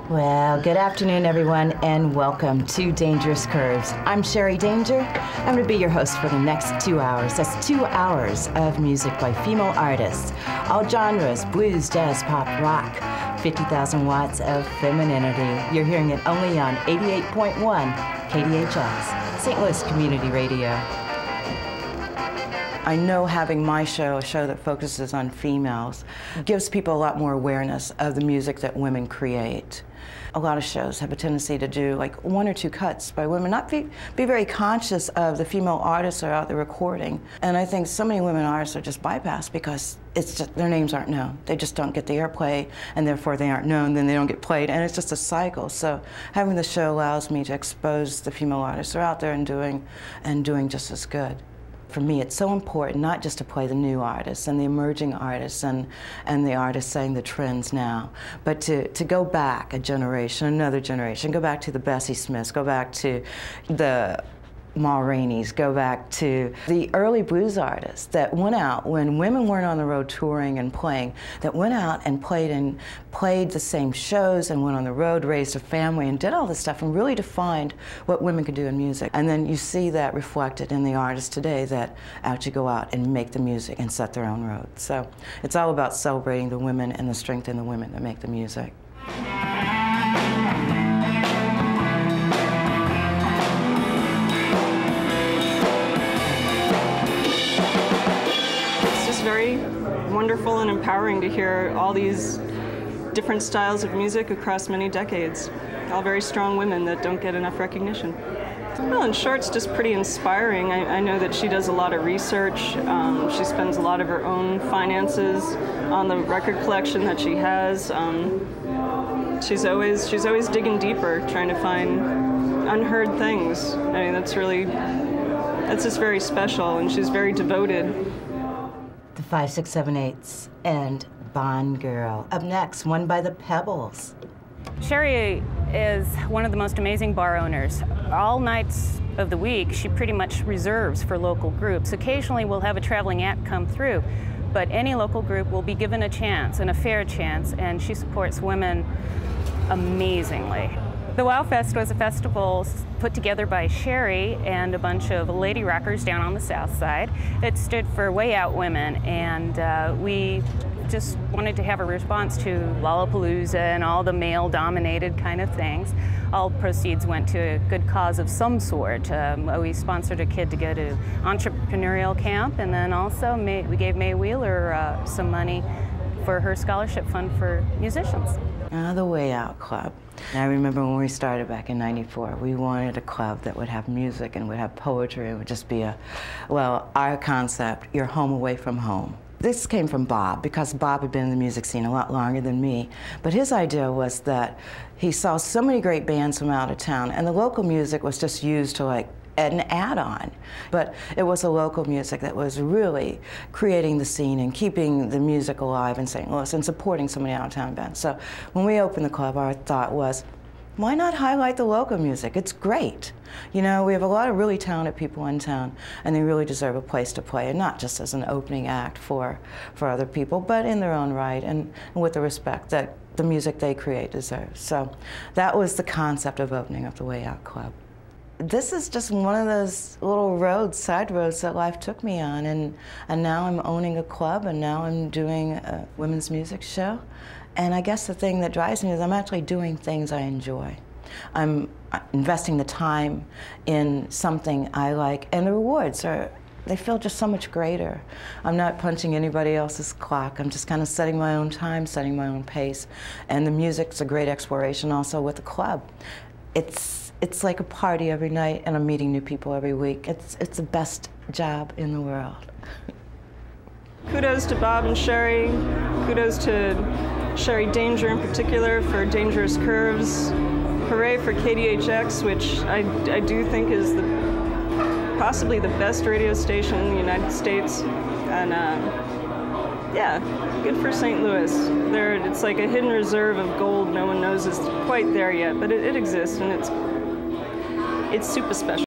Well, good afternoon, everyone, and welcome to Dangerous Curves. I'm Sherri Danger. I'm going to be your host for the next 2 hours. That's 2 hours of music by female artists, all genres, blues, jazz, pop, rock, 50,000 watts of femininity. You're hearing it only on 88.1 KDHX, St. Louis Community Radio. I know having my show, a show that focuses on females, gives people a lot more awareness of the music that women create. A lot of shows have a tendency to do like 1 or 2 cuts by women, not be very conscious of the female artists that are out there recording. And I think so many women artists are just bypassed because it's just, their names aren't known. They just don't get the airplay, and therefore they aren't known, then they don't get played, and it's just a cycle. So having the show allows me to expose the female artists that are out there and doing just as good. For me, it's so important not just to play the new artists and the emerging artists and the artists saying the trends now, but to go back a generation, another generation, go back to the Bessie Smiths, go back to the Ma Rainey's, go back to the early blues artists that went out when women weren't on the road touring and playing, that went out and played the same shows and went on the road, raised a family, and did all this stuff and really defined what women could do in music. And then you see that reflected in the artists today that actually go out and make the music and set their own road. So it's all about celebrating the women and the strength in the women that make the music. Very wonderful and empowering to hear all these different styles of music across many decades. All very strong women that don't get enough recognition. Well, in short, it's just pretty inspiring. I know that she does a lot of research. She spends a lot of her own finances on the record collection that she has. She's always digging deeper, trying to find unheard things. I mean, that's just very special, and she's very devoted. The 5, 6, 7, 8s and Bond Girl. Up next, one by the Pebbles. Sherri is one of the most amazing bar owners. All nights of the week, she pretty much reserves for local groups. Occasionally, we'll have a traveling act come through, but any local group will be given a chance, and a fair chance, and she supports women amazingly. The Wow Fest was a festival put together by Sherri and a bunch of lady rockers down on the south side. It stood for Way Out Women, and we just wanted to have a response to Lollapalooza and all the male-dominated kind of things. All proceeds went to a good cause of some sort. We sponsored a kid to go to entrepreneurial camp, and then also we gave May Wheeler some money for her scholarship fund for musicians. The Way Out Club. I remember when we started back in '94, we wanted a club that would have music and would have poetry. It would just be our concept, your home away from home. This came from Bob, because Bob had been in the music scene a lot longer than me. But his idea was that he saw so many great bands from out of town, and the local music was just used to like an add-on. But it was the local music that was really creating the scene and keeping the music alive in St. Louis and supporting so many out-of-town bands. So when we opened the club, our thought was, why not highlight the local music? It's great. You know, we have a lot of really talented people in town, and they really deserve a place to play, and not just as an opening act for other people, but in their own right and with the respect that the music they create deserves. So that was the concept of opening up the Way Out Club. This is just one of those little roads, side roads that life took me on, and now I'm owning a club, and now I'm doing a women's music show. And I guess the thing that drives me is I'm actually doing things I enjoy. I'm investing the time in something I like, and the rewards they feel just so much greater. I'm not punching anybody else's clock. I'm just kind of setting my own time, setting my own pace. And the music's a great exploration also with the club. It's like a party every night, and I'm meeting new people every week. It's the best job in the world. Kudos to Bob and Sherri. Kudos to Sherri Danger in particular for Dangerous Curves. Hooray for KDHX, which I do think is possibly the best radio station in the United States. And yeah, good for St. Louis. It's like a hidden reserve of gold no one knows is quite there yet, but it exists, and it's super special.